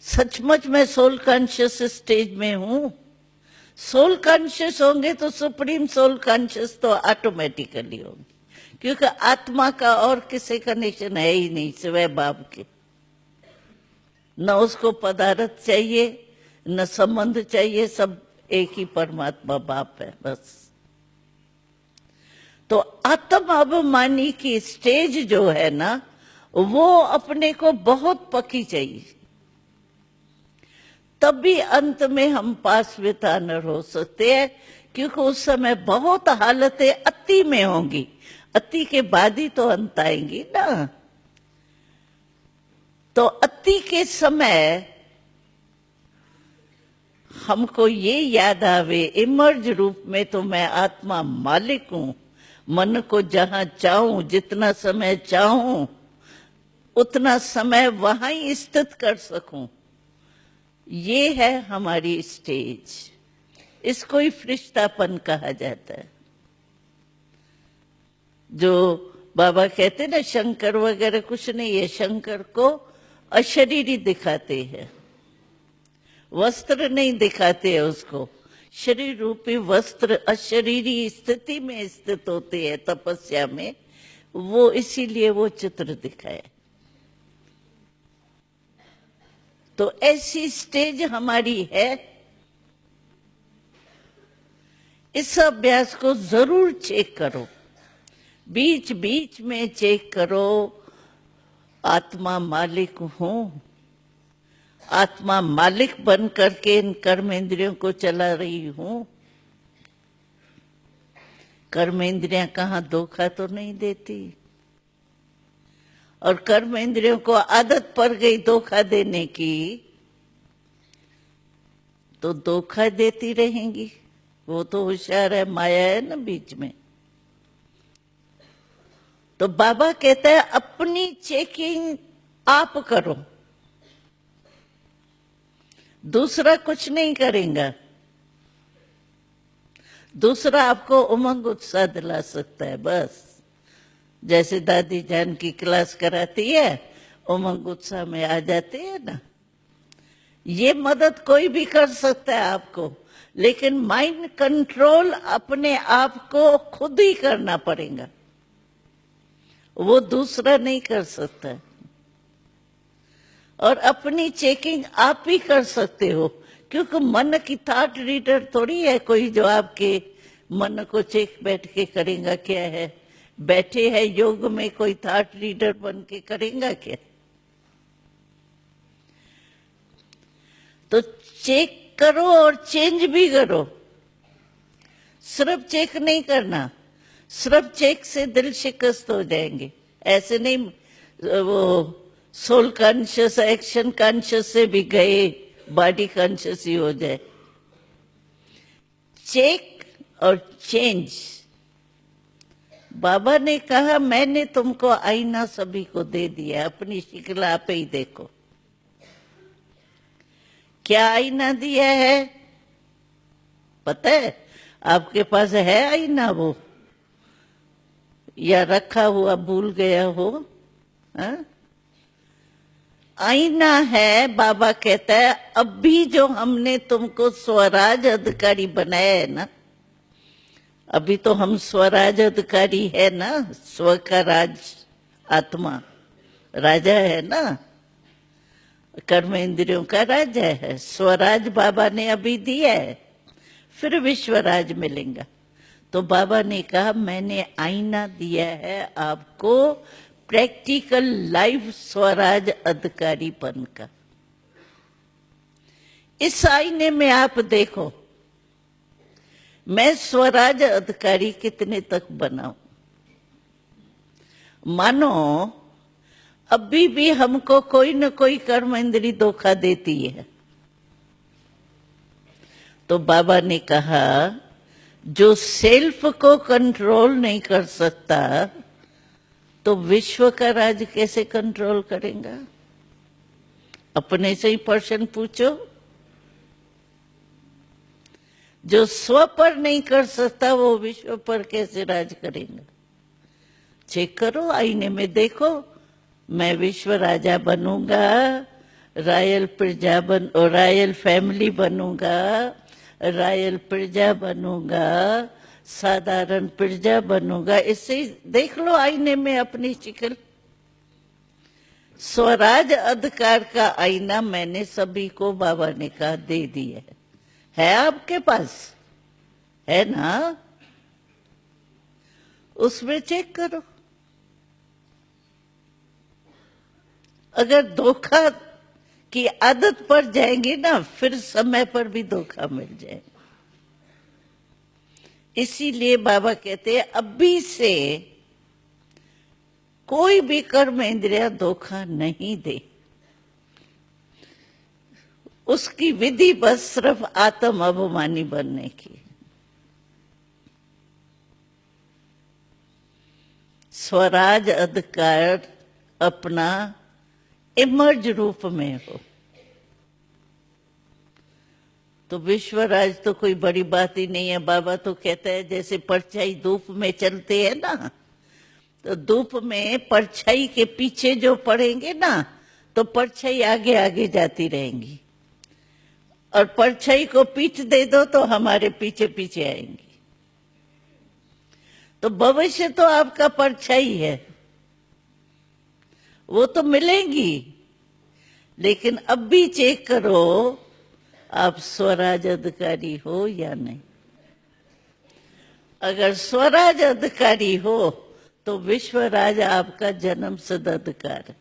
सचमुच मैं soul conscious stage में हूं? सोल कॉन्शियस होंगे तो सुप्रीम सोल कॉन्शियस तो ऑटोमेटिकली होंगे, क्योंकि आत्मा का और किसी कनेक्शन है ही नहीं सिवाय बाप के। न उसको पदार्थ चाहिए, न संबंध चाहिए, सब एक ही परमात्मा बाप है बस। तो आत्म अभिमानी की स्टेज जो है ना, वो अपने को बहुत पक्की चाहिए, तभी अंत में हम पास विद ऑनर हो सकते हैं। क्योंकि उस समय बहुत हालतें अति में होंगी, अति के बाद ही तो अंत आएंगी ना। तो अति के समय हमको ये याद आवे इमर्ज रूप में तो मैं आत्मा मालिक हूं, मन को जहां चाहूं, जितना समय चाहूं उतना समय वहां ही स्थित कर सकूं। ये है हमारी स्टेज। इसको ही फरिश्तापन कहा जाता है। जो बाबा कहते ना शंकर वगैरह कुछ नहीं है, शंकर को अशरीरी दिखाते हैं, वस्त्र नहीं दिखाते हैं उसको। शरीर रूपी वस्त्र अशरीरी स्थिति में स्थित होते हैं तपस्या में, वो इसीलिए वो चित्र दिखाए। तो ऐसी स्टेज हमारी है। इस अभ्यास को जरूर चेक करो, बीच बीच में चेक करो। आत्मा मालिक हूं, आत्मा मालिक बन करके इन कर्म इंद्रियों को चला रही हूं। कर्म इंद्रियां कहां धोखा तो नहीं देती, और कर्म इंद्रियों को आदत पड़ गई धोखा देने की तो धोखा देती रहेंगी। वो तो होशियार है, माया है ना बीच में। तो बाबा कहता है अपनी चेकिंग आप करो, दूसरा कुछ नहीं करेगा। दूसरा आपको उमंग उत्साह दिला सकता है बस। जैसे दादी जान की क्लास कराती है, उमंग उत्साह में आ जाते हैं ना। ये मदद कोई भी कर सकता है आपको, लेकिन माइंड कंट्रोल अपने आप को खुद ही करना पड़ेगा, वो दूसरा नहीं कर सकता। और अपनी चेकिंग आप ही कर सकते हो, क्योंकि मन की थॉट रीडर थोड़ी है कोई जो आपके मन को चेक बैठ के करेगा। क्या है, बैठे है योग में कोई थॉट रीडर बन के करेगा क्या? तो चेक करो और चेंज भी करो। सिर्फ चेक नहीं करना, सिर्फ चेक से दिल शिकस्त हो जाएंगे। ऐसे नहीं वो सोल कॉन्शियस एक्शन कॉन्शियस से भी गए बॉडी कॉन्शियस ही हो जाए। चेक और चेंज। बाबा ने कहा मैंने तुमको आईना सभी को दे दिया, अपनी शक्ल आप ही देखो। क्या आईना दिया है पता है? आपके पास है आईना वो, या रखा हुआ भूल गया हो? हा? आईना है। बाबा कहता है अभी जो हमने तुमको स्वराज अधिकारी बनाया है ना, अभी तो हम स्वराज अधिकारी है ना, स्व का राज, आत्मा राजा है ना, कर्म इंद्रियों का राजा है। स्वराज बाबा ने अभी दिया है, फिर विश्वराज मिलेगा। तो बाबा ने कहा मैंने आईना दिया है आपको, प्रैक्टिकल लाइफ स्वराज अधिकारीपन का। इस आईने में आप देखो मैं स्वराज अधिकारी कितने तक बनाऊं। मानो अभी भी हमको कोई न कोई कर्म इंद्री धोखा देती है, तो बाबा ने कहा जो सेल्फ को कंट्रोल नहीं कर सकता तो विश्व का राज कैसे कंट्रोल करेगा? अपने से ही प्रश्न पूछो। जो स्व पर नहीं कर सकता वो विश्व पर कैसे राज करेगा? चेक करो, आईने में देखो, मैं विश्व राजा बनूंगा, रॉयल फैमिली बनूंगा, रॉयल प्रजा बनूंगा, साधारण प्रजा बनूंगा। इससे देख लो आईने में अपनी शक्ल। स्वराज अधिकार का आईना मैंने सभी को बाबा ने कहा दे दिया है आपके पास, है ना? उसमें चेक करो। अगर धोखा की आदत पड़ जाएंगी ना, फिर समय पर भी धोखा मिल जाए। इसीलिए बाबा कहते हैं अभी से कोई भी कर्म इंद्रिया धोखा नहीं दे। उसकी विधि बस सिर्फ आत्म अभिमानी बनने की। स्वराज अधिकार अपना इमर्ज रूप में हो तो विश्वराज तो कोई बड़ी बात ही नहीं है। बाबा तो कहता है जैसे परछाई धूप में चलते हैं ना, तो धूप में परछाई के पीछे जो पड़ेंगे ना, तो परछाई आगे आगे जाती रहेंगी, और परछाई को पीठ दे दो तो हमारे पीछे पीछे आएंगी। तो भविष्य तो आपका परछाई है, वो तो मिलेंगी, लेकिन अब भी चेक करो आप स्वराज अधिकारी हो या नहीं। अगर स्वराज अधिकारी हो तो विश्वराज आपका जन्म सिद्ध अधिकार है।